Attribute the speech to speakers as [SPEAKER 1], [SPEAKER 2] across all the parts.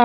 [SPEAKER 1] आ,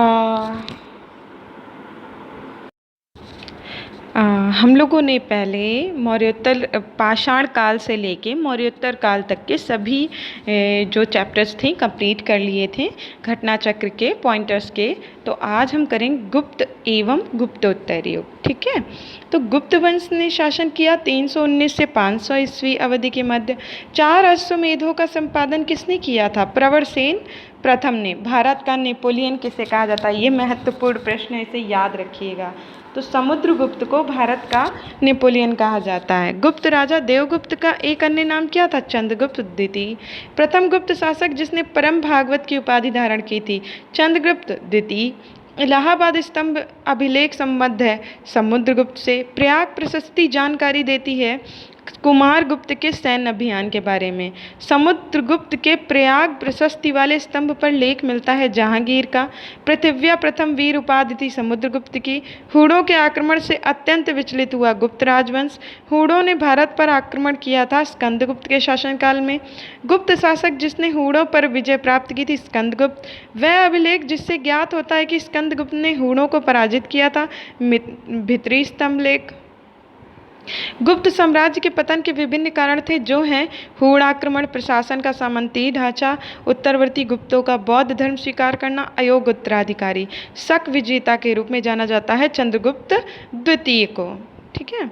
[SPEAKER 1] हम लोगों ने पहले मौर्योत्तर पाषाण काल से लेके मौर्योत्तर काल तक के सभी जो चैप्टर्स थे कंप्लीट कर लिए थे घटना चक्र के पॉइंटर्स के। तो आज हम करेंगे गुप्त एवं गुप्तोत्तर युग। ठीक है, तो गुप्त वंश ने शासन किया 319 से 500 ईस्वी अवधि के मध्य। 4 अश्वमेधों का संपादन किसने किया था? प्रवरसेन प्रथम ने। भारत का नेपोलियन किसे कहा जाता है? ये महत्वपूर्ण प्रश्न है, इसे याद रखिएगा। तो समुद्रगुप्त को भारत का नेपोलियन कहा जाता है। गुप्त राजा देवगुप्त का एक अन्य नाम क्या था? चंद्रगुप्त द्वितीय। प्रथम गुप्त शासक जिसने परम भागवत की उपाधि धारण की थी? चंद्रगुप्त द्वितीय। इलाहाबाद स्तंभ अभिलेख संबद्ध है समुद्रगुप्त से। प्रयाग प्रशस्ति जानकारी देती है कुमार गुप्त के सैन्य अभियान के बारे में। समुद्रगुप्त के प्रयाग प्रशस्ति वाले स्तंभ पर लेख मिलता है जहांगीर का। पृथिव्या प्रथम वीर उपाधि थी समुद्रगुप्त की। हूणों के आक्रमण से अत्यंत विचलित हुआ गुप्त राजवंश। हूणों ने भारत पर आक्रमण किया था स्कंदगुप्त के शासनकाल में। गुप्त शासक जिसने हूणों पर विजय प्राप्त की थी स्कंदगुप्त। वह अभिलेख जिससे ज्ञात होता है कि स्कंदगुप्त ने हूणों को पराजित किया था भित्री स्तंभ लेख। गुप्त साम्राज्य के पतन के विभिन्न कारण थे जो हैं हूण आक्रमण, प्रशासन का सामंती ढांचा, उत्तरवर्ती गुप्तों का बौद्ध धर्म स्वीकार करना, अयोग्य उत्तराधिकारी। शक विजेता के रूप में जाना जाता है चंद्रगुप्त द्वितीय को। ठीक है,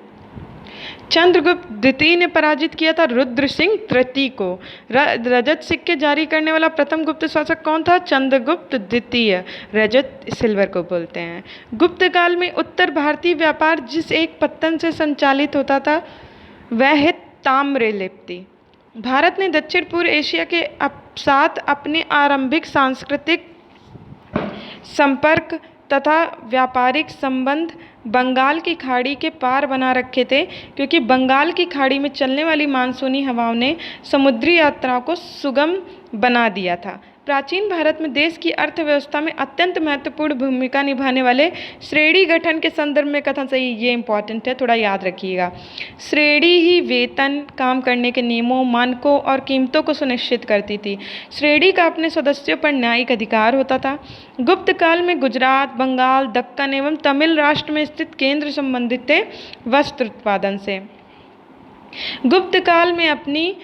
[SPEAKER 1] चंद्रगुप्त द्वितीय ने पराजित किया था रुद्र सिंह तृतीय को। रजत सिक्के जारी करने वाला प्रथम गुप्त शासक कौन था? चंद्रगुप्त द्वितीय। रजत सिल्वर को बोलते हैं। गुप्त काल में उत्तर भारतीय व्यापार जिस एक पत्तन से संचालित होता था वह है ताम्रलिप्ति। भारत ने दक्षिण पूर्व एशिया के साथ अपने आरंभिक सांस्कृतिक संपर्क तथा व्यापारिक संबंध बंगाल की खाड़ी के पार बना रखे थे, क्योंकि बंगाल की खाड़ी में चलने वाली मानसूनी हवाओं ने समुद्री यात्राओं को सुगम बना दिया था। प्राचीन भारत में देश की अर्थव्यवस्था में अत्यंत महत्वपूर्ण भूमिका निभाने वाले श्रेणी गठन के संदर्भ में कथन सही, ये इंपॉर्टेंट है, थोड़ा याद रखिएगा। श्रेणी ही वेतन, काम करने के नियमों, मानकों और कीमतों को सुनिश्चित करती थी। श्रेणी का अपने सदस्यों पर न्यायिक अधिकार होता था। गुप्त काल में गुजरात, बंगाल, दक्कन एवं तमिल राष्ट्र में स्थित केंद्र संबंधित थे वस्त्र उत्पादन से। गुप्त काल में अपनी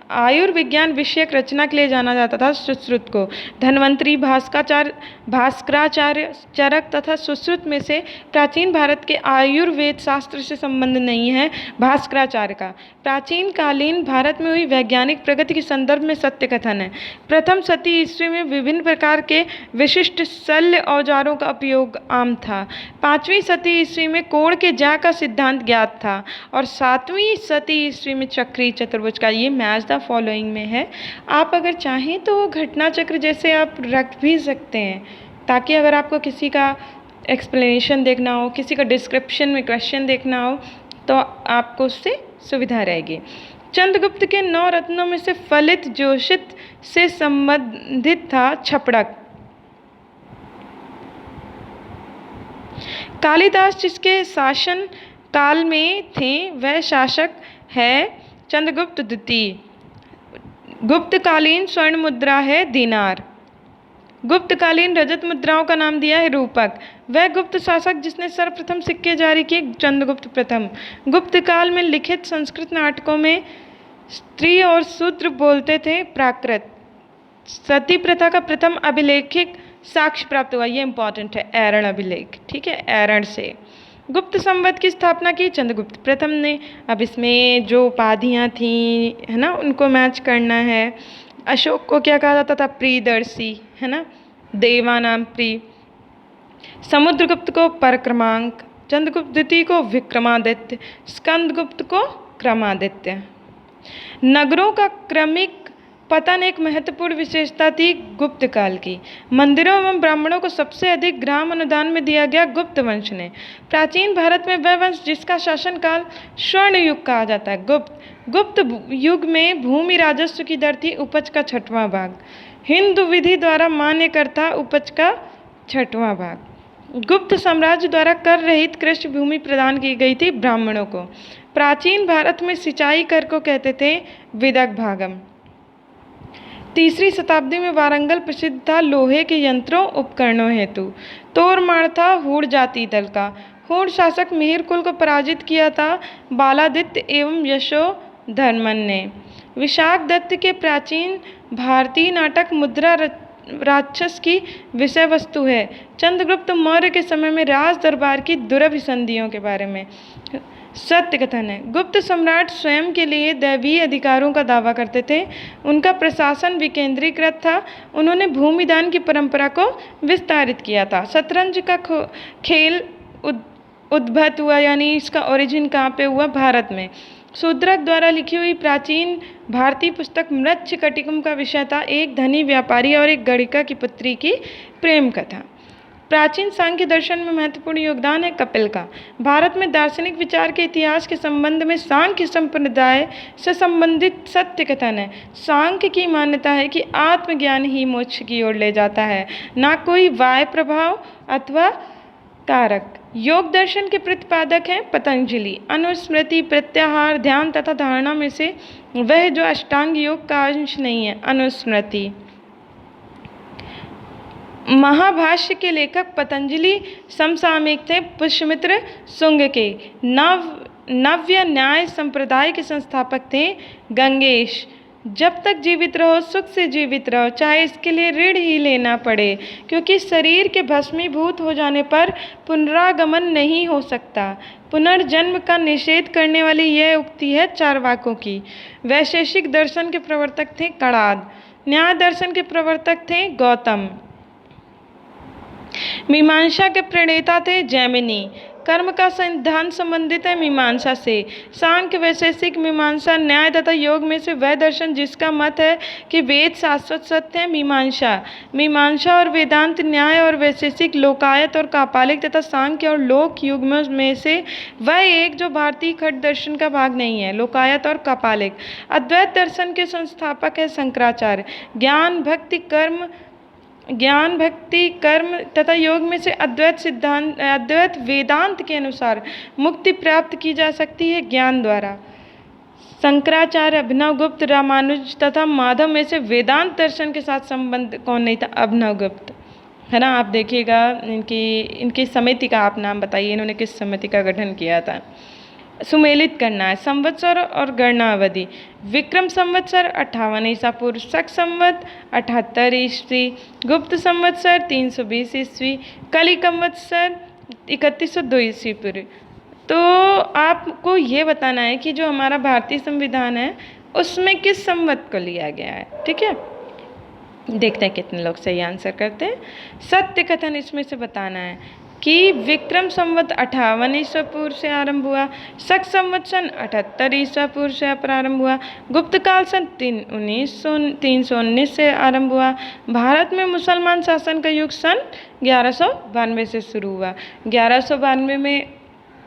[SPEAKER 1] आयुर्विज्ञान विषयक रचना के लिए जाना जाता था सुश्रुत को। धन्वंतरी, भास्कराचार्य, चरक तथा सुश्रुत में से प्राचीन भारत के आयुर्वेद शास्त्र से संबंध नहीं है भास्कराचार्य का। प्राचीन कालीन भारत में हुई वैज्ञानिक प्रगति के संदर्भ में सत्य कथन है। प्रथम शती ईस्वी में विभिन्न प्रकार के विशिष्ट शल्य औजारों का उपयोग आम था। 5वीं शती ईस्वी में कोण के ज्या का सिद्धांत ज्ञात था और 7वीं शती ईस्वी में चक्रीय चतुर्भुज का। ये मैच द फॉलोइंग में है। आप अगर चाहें तो घटना चक्र जैसे आप रख भी सकते हैं, ताकि अगर आपको किसी का एक्सप्लेनेशन देखना हो, किसी का डिस्क्रिप्शन में क्वेश्चन देखना हो, तो आपको उससे सुविधा रहेगी। चंद्रगुप्त के 9 रत्नों में से फलित जोशित से संबंधित था छपड़क। कालिदास जिसके शासन काल में थे वह शासक है चंद्रगुप्त द्वितीय। गुप्तकालीन स्वर्ण मुद्रा है दीनार। गुप्तकालीन रजत मुद्राओं का नाम दिया है रूपक। वह गुप्त शासक जिसने सर्वप्रथम सिक्के जारी किए चंद्रगुप्त प्रथम। गुप्त काल में लिखित संस्कृत नाटकों में स्त्री और शूद्र बोलते थे प्राकृत। सती प्रथा का प्रथम अभिलेखिक साक्ष्य प्राप्त हुआ, ये इंपॉर्टेंट है, ऐरण अभिलेख। ठीक है, ऐरण से। गुप्त संवत की स्थापना की चंद्रगुप्त प्रथम ने। अब इसमें जो उपाधियाँ थी है ना, उनको मैच करना है। अशोक को क्या कहा जाता था? प्रियदर्शी, है ना, देवानाम प्रिय। समुद्रगुप्त को परक्रमांक, चंद्रगुप्त द्वितीय को विक्रमादित्य, स्कंदगुप्त को क्रमादित्य। नगरों का क्रमिक पतन एक महत्वपूर्ण विशेषता थी गुप्त काल की। मंदिरों एवं ब्राह्मणों को सबसे अधिक ग्राम अनुदान में दिया गया गुप्त वंश ने। प्राचीन भारत में वह वंश जिसका शासनकाल स्वर्ण युग कहा जाता है गुप्त युग में भूमि राजस्व की दर थी उपज का 6वां भाग। हिंदू विधि द्वारा मान्य करता उपज का 6वां भाग। गुप्त साम्राज्य द्वारा कर रहित कृषि भूमि प्रदान की गई थी ब्राह्मणों को। प्राचीन भारत में सिंचाई कर को कहते थे विदग भागम। तीसरी शताब्दी में वारंगल प्रसिद्ध था लोहे के यंत्रों उपकरणों हेतु। तोरमाड़ था हूण जाति दल का। हूण शासक मिहिर कुल को पराजित किया था बालादित्य एवं यशोधर्मन ने। विशाख दत्त के प्राचीन भारतीय नाटक मुद्रा राक्षस की विषय वस्तु है। चंद्रगुप्त मौर्य के समय में राज दरबार की दुरभिसंधियों के बारे में सत्य कथन है। गुप्त सम्राट स्वयं के लिए दैवीय अधिकारों का दावा करते थे। उनका प्रशासन विकेंद्रीकृत था। उन्होंने भूमिदान की परंपरा को विस्तारित किया था। शतरंज का खेल उद्भव हुआ, यानी इसका ओरिजिन कहाँ पे हुआ? भारत में। शूद्रक द्वारा लिखी हुई प्राचीन भारतीय पुस्तक मृच्छकटिकम का विषय था एक धनी व्यापारी और एक गणिका की पुत्री की प्रेम कथा। प्राचीन सांख्य दर्शन में महत्वपूर्ण योगदान है कपिल का। भारत में दार्शनिक विचार के इतिहास के संबंध में सांख्य संप्रदाय से संबंधित सत्य कथन है। सांख्य की मान्यता है कि आत्मज्ञान ही मोक्ष की ओर ले जाता है, ना कोई बाह्य प्रभाव अथवा कारक। योग दर्शन के प्रतिपादक हैं पतंजलि। अनुस्मृति, प्रत्याहार, ध्यान तथा धारणा में से वह जो अष्टांग योग का अंश नहीं है, अनुस्मृति। महाभाष्य के लेखक पतंजलि समसामयिक थे पुष्यमित्र शुंग के। नव्य न्याय संप्रदाय के संस्थापक थे गंगेश। जब तक जीवित रहो सुख से जीवित रहो, चाहे इसके लिए ऋण ही लेना पड़े, क्योंकि शरीर के भस्मीभूत हो जाने पर पुनरागमन नहीं हो सकता। पुनर्जन्म का निषेध करने वाली यह उक्ति है चारवाकों की। वैशेषिक दर्शन के प्रवर्तक थे कणाद। न्याय दर्शन के प्रवर्तक थे गौतम। मीमांसा के प्रणेता थे जैमिनी। कर्म का सिद्धांत संबंधित है मीमांसा से। सांख्य, वैशेषिक, मीमांसा, न्याय तथा योग में से वह दर्शन जिसका मत है कि वेद शाश्वत सत्य है, मीमांसा। मीमांसा और वेदांत, न्याय और वैशेषिक, लोकायत और कापालिक तथा सांख्य और लोक युग में से वह एक जो भारतीय खट दर्शन का भाग नहीं है, लोकायत और कापालिक। अद्वैत दर्शन के संस्थापक है शंकराचार्य। ज्ञान भक्ति कर्म तथा योग में से अद्वैत वेदांत के अनुसार मुक्ति प्राप्त की जा सकती है ज्ञान द्वारा। शंकराचार्य, अभिनवगुप्त, रामानुज तथा माधव में से वेदांत दर्शन के साथ संबंध कौन नहीं था? अभिनवगुप्त, है ना। आप देखिएगा इनकी समिति का आप नाम बताइए, इन्होंने किस समिति का गठन किया था? सुमेलित करना है। संवत्सर और गणना अवधि। विक्रम संवत्सर 58 ईसा पूर्व, शक संवत 78 ईस्वी, गुप्त संवत्सर 320 ईस्वी, कली संवत्सर 3102 ईस्वी पूर्व। तो आपको ये बताना है कि जो हमारा भारतीय संविधान है उसमें किस संवत को लिया गया है, ठीक है। देखते हैं कितने लोग सही आंसर करते हैं। सत्य कथन इसमें से बताना है कि विक्रम संवत 58 ईसा पूर्व से आरंभ हुआ, शक संवत सन 78 ईसा पूर्व से प्रारंभ हुआ, गुप्त काल सन 319 से आरंभ हुआ। भारत में मुसलमान शासन का युग सन 1192 से शुरू हुआ। 1192 में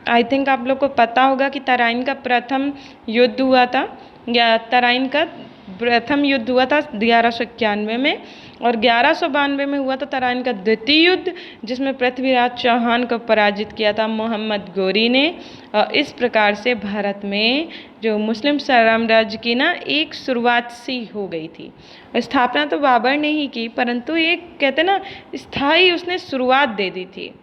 [SPEAKER 1] आई थिंक आप लोग को पता होगा कि तराइन का प्रथम युद्ध हुआ था, या तराइन का प्रथम युद्ध हुआ था 1191 में, और 1192 में हुआ था तराइन का द्वितीय युद्ध, जिसमें पृथ्वीराज चौहान को पराजित किया था मोहम्मद गोरी ने। और इस प्रकार से भारत में जो मुस्लिम साम्राज्य की ना एक शुरुआत सी हो गई थी। स्थापना तो बाबर ने ही की, परंतु एक कहते ना स्थायी उसने शुरुआत दे दी थी।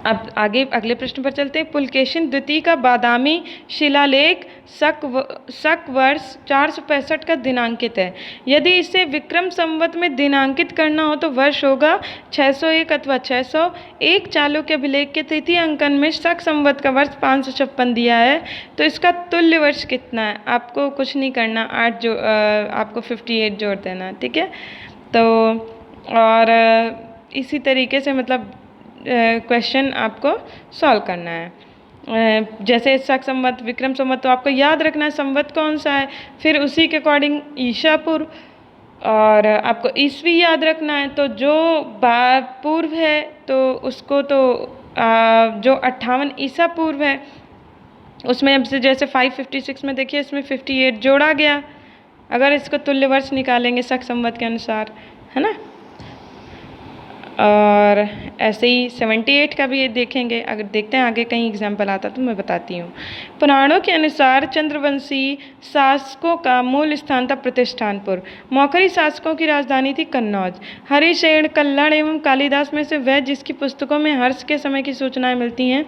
[SPEAKER 1] अब आगे अगले प्रश्न पर चलते हैं। पुलकेशिन द्वितीय का बादामी शिलालेख शक वर्ष 465 का दिनांकित है। यदि इसे विक्रम संवत में दिनांकित करना हो तो वर्ष होगा 601 अथवा 601। चालुक्य अभिलेख के तृतीय अंकन में शक संवत का वर्ष 556 दिया है, तो इसका तुल्य वर्ष कितना है? आपको कुछ नहीं करना, आपको 58 जोड़ देना, ठीक है। तो और इसी तरीके से मतलब क्वेश्चन आपको सॉल्व करना है। जैसे शक संवत, विक्रम संवत, तो आपको याद रखना है संवत कौन सा है, फिर उसी के अकॉर्डिंग ईसा पूर्व, और आपको ईस्वी याद रखना है। तो जो पूर्व है तो उसको तो जो 58 ईसा पूर्व है उसमें अब से जैसे 556 में देखिए इसमें 58 जोड़ा गया, अगर इसको तुल्य वर्ष निकालेंगे शक संवत के अनुसार, है ना। और ऐसे ही 78 का भी ये देखेंगे, अगर देखते हैं आगे कहीं एग्जाम्पल आता तो मैं बताती हूँ। पुराणों के अनुसार चंद्रवंशी शासकों का मूल स्थान था प्रतिष्ठानपुर। मौखरी शासकों की राजधानी थी कन्नौज। हरिशेन, कल्हड़ एवं कालिदास में से वह जिसकी पुस्तकों में हर्ष के समय की सूचनाएं मिलती हैं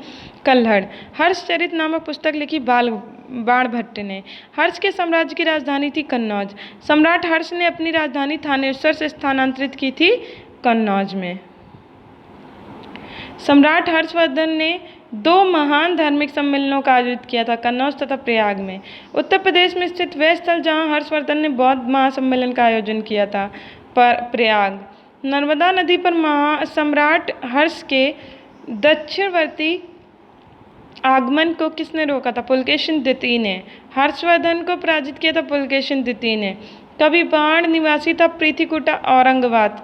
[SPEAKER 1] कल्हड़। हर्षचरित नामक पुस्तक लिखी बाणभट्ट ने। हर्ष के साम्राज्य की राजधानी थी कन्नौज। सम्राट हर्ष ने अपनी राजधानी थानेश्वर से स्थानांतरित की थी कन्नौज में। सम्राट हर्षवर्धन ने 2 महान धार्मिक सम्मेलनों का आयोजित किया था, कन्नौज तथा प्रयाग में। उत्तर प्रदेश में स्थित वह स्थल जहां हर्षवर्धन ने बौद्ध महासम्मेलन का आयोजन किया था, प्रयाग। नर्मदा नदी पर सम्राट हर्ष के दक्षिणवर्ती आगमन को किसने रोका था? पुलकेशिन द्वितीय ने। हर्षवर्धन को पराजित किया था पुलकेशिन द्वितीय ने। कभी बाण निवासी था पृथ्वीकुटा औरंगाबाद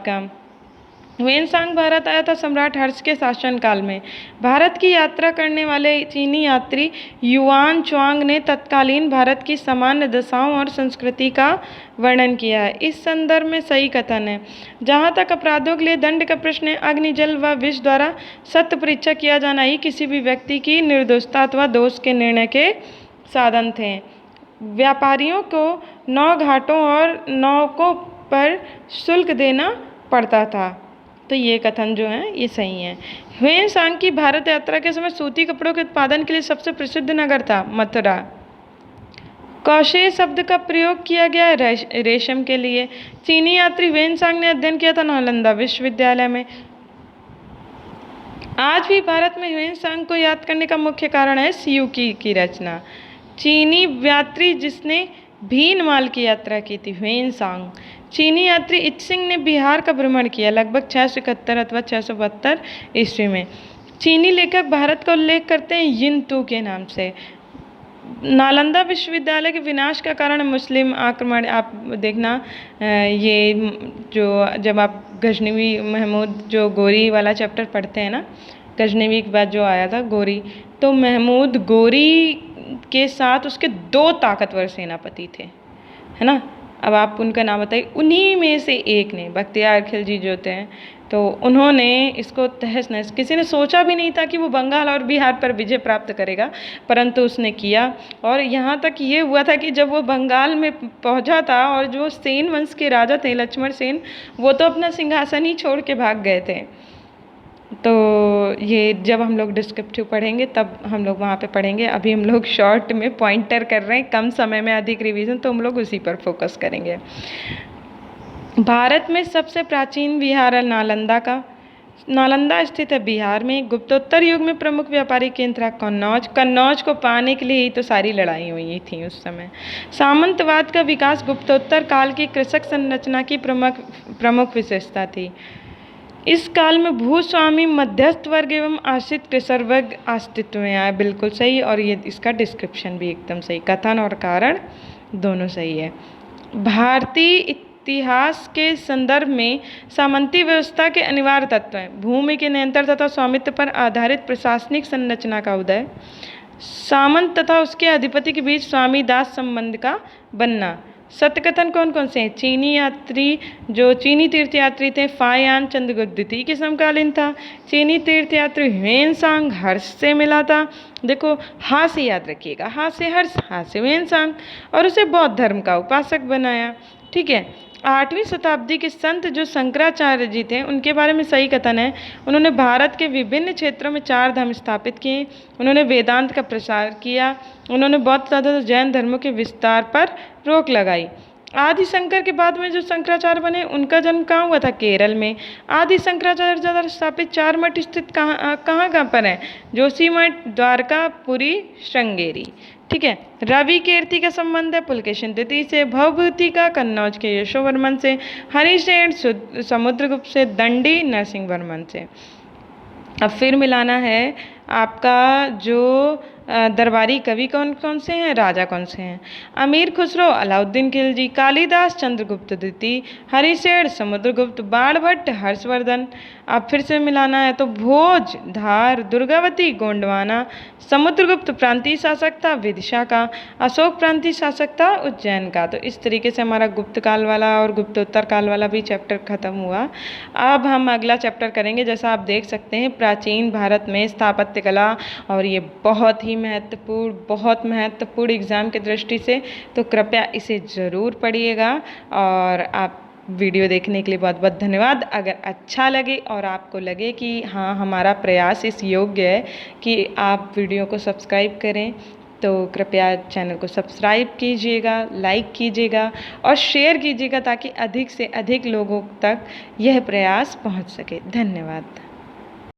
[SPEAKER 1] का। ह्वेनसांग भारत आया था सम्राट हर्ष के शासनकाल में। भारत की यात्रा करने वाले चीनी यात्री युआन च्वांग ने तत्कालीन भारत की सामान्य दशाओं और संस्कृति का वर्णन किया है। इस संदर्भ में सही कथन है। जहाँ तक अपराधों के लिए दंड का प्रश्न है, अग्नि, जल व विष द्वारा सत्य परीक्षा किया जाना ही किसी भी व्यक्ति की निर्दोषता अथवा दोष के निर्णय के साधन थे। व्यापारियों को 9 घाटों और नौकों पर शुल्क देना पड़ता था। तो ये कथन जो है ये सही है। ह्वेनसांग की भारत यात्रा के समय सूती कपड़ों के उत्पादन के लिए सबसे प्रसिद्ध नगर था मथुरा। कौशे शब्द का प्रयोग किया गया है रेशम के लिए। चीनी यात्री ह्वेनसांग ने अध्ययन किया था नालंदा विश्वविद्यालय में। आज भी भारत में ह्वेनसांग को याद करने का मुख्य कारण है सियूकी की रचना। चीनी यात्री जिसने भीनमाल की यात्रा की थी, ह्वेनसांग। चीनी यात्री इत्सिंग ने बिहार का भ्रमण किया लगभग 671 अथवा 672 ईस्वी में। चीनी लेखक भारत का उल्लेख करते हैं यिनतू के नाम से। नालंदा विश्वविद्यालय के विनाश का कारण मुस्लिम आक्रमण। आप देखना ये जो जब आप गजनवी महमूद जो गोरी वाला चैप्टर पढ़ते हैं ना, गजनवी के बाद जो आया था गोरी, तो महमूद गोरी के साथ उसके 2 ताकतवर सेनापति थे, है ना। अब आप उनका नाम बताइए। उन्हीं में से एक ने, बख्तियार खिलजी जो थे, तो उन्होंने इसको तहस नहस, किसी ने सोचा भी नहीं था कि वो बंगाल और बिहार पर विजय प्राप्त करेगा, परंतु उसने किया। और यहाँ तक ये हुआ था कि जब वो बंगाल में पहुँचा था और जो सेन वंश के राजा थे लक्ष्मण सेन, वो तो अपना सिंहासन ही छोड़ के भाग गए थे। तो ये जब हम लोग डिस्क्रिप्टिव पढ़ेंगे तब हम लोग वहाँ पे पढ़ेंगे। अभी हम लोग शॉर्ट में पॉइंटर कर रहे हैं, कम समय में अधिक रिवीजन, तो हम लोग उसी पर फोकस करेंगे। भारत में सबसे प्राचीन विहार है नालंदा का। नालंदा स्थित है बिहार में। गुप्तोत्तर युग में प्रमुख व्यापारिक केंद्र था कन्नौज। कन्नौज को पाने के लिए ही तो सारी लड़ाई हुई थी उस समय। सामंतवाद का विकास गुप्तोत्तर काल की कृषक संरचना की प्रमुख विशेषता थी। इस काल में भूस्वामी, मध्यस्थ वर्ग एवं आश्रित कृषक वर्ग अस्तित्व में आए। बिल्कुल सही, और ये इसका डिस्क्रिप्शन भी एकदम सही, कथन और कारण दोनों सही है। भारतीय इतिहास के संदर्भ में सामंती व्यवस्था के अनिवार्य तत्व हैं भूमि के नियंत्रण तथा स्वामित्व पर आधारित प्रशासनिक संरचना का उदय, सामंत तथा उसके अधिपति के बीच स्वामी दास संबंध का बनना। सत्यकथन कौन कौन से हैं? चीनी यात्री, जो चीनी तीर्थयात्री थे फायान चंद्रगुप्त द्वितीय के समकालीन था। चीनी तीर्थयात्री ह्वेनसांग हर्ष से मिला था। देखो हा से याद रखिएगा, हा से हर्ष, हा से ह्वेनसांग, और उसे बौद्ध धर्म का उपासक बनाया। ठीक है। 8वीं शताब्दी के संत जो शंकराचार्य जी थे, उनके बारे में सही कथन है। उन्होंने भारत के विभिन्न क्षेत्रों में 4 धर्म स्थापित किए। उन्होंने वेदांत का प्रसार किया। उन्होंने बौद्ध तथा जैन धर्मों के विस्तार पर रोक लगाई। आदि शंकर के बाद में जो शंकराचार्य बने, उनका जन्म कहाँ हुआ था? केरल में। आदि शंकराचार्य द्वारा स्थापित 4 मठ स्थित कहाँ पर हैं? जोशीमठ, द्वारका, पुरी, श्रृंगेरी। ठीक है। रवि कीर्ति का संबंध है पुलकेशिन द्वितीय से। भवभूति का कन्नौज के यशोवर्मन से। हरिशेन समुद्रगुप्त से। दंडी नरसिंह वर्मन से। अब फिर मिलाना है आपका जो दरबारी कवि कौन कौन से हैं, राजा कौन से हैं। अमीर खुसरो, अलाउद्दीन खिलजी, कालिदास, चंद्रगुप्त द्वितीय, हरिशेर, समुद्रगुप्त, बाणभट्ट, हर्षवर्धन। अब फिर से मिलाना है तो भोज, धार, दुर्गावती, गोंडवाना, समुद्रगुप्त प्रांतीय शासक था विदिशा का, अशोक प्रांतीय शासक था उज्जैन का। तो इस तरीके से हमारा गुप्त काल वाला और गुप्तोत्तर काल वाला भी चैप्टर खत्म हुआ। अब हम अगला चैप्टर करेंगे, जैसा आप देख सकते हैं, प्राचीन भारत में स्थापत्य कला। और ये बहुत ही महत्वपूर्ण एग्ज़ाम की दृष्टि से, तो कृपया इसे ज़रूर पढ़िएगा। और आप वीडियो देखने के लिए बहुत बहुत धन्यवाद। अगर अच्छा लगे और आपको लगे कि हाँ हमारा प्रयास इस योग्य है कि आप वीडियो को सब्सक्राइब करें, तो कृपया चैनल को सब्सक्राइब कीजिएगा, लाइक कीजिएगा और शेयर कीजिएगा, ताकि अधिक से अधिक लोगों तक यह प्रयास पहुंच सके। धन्यवाद।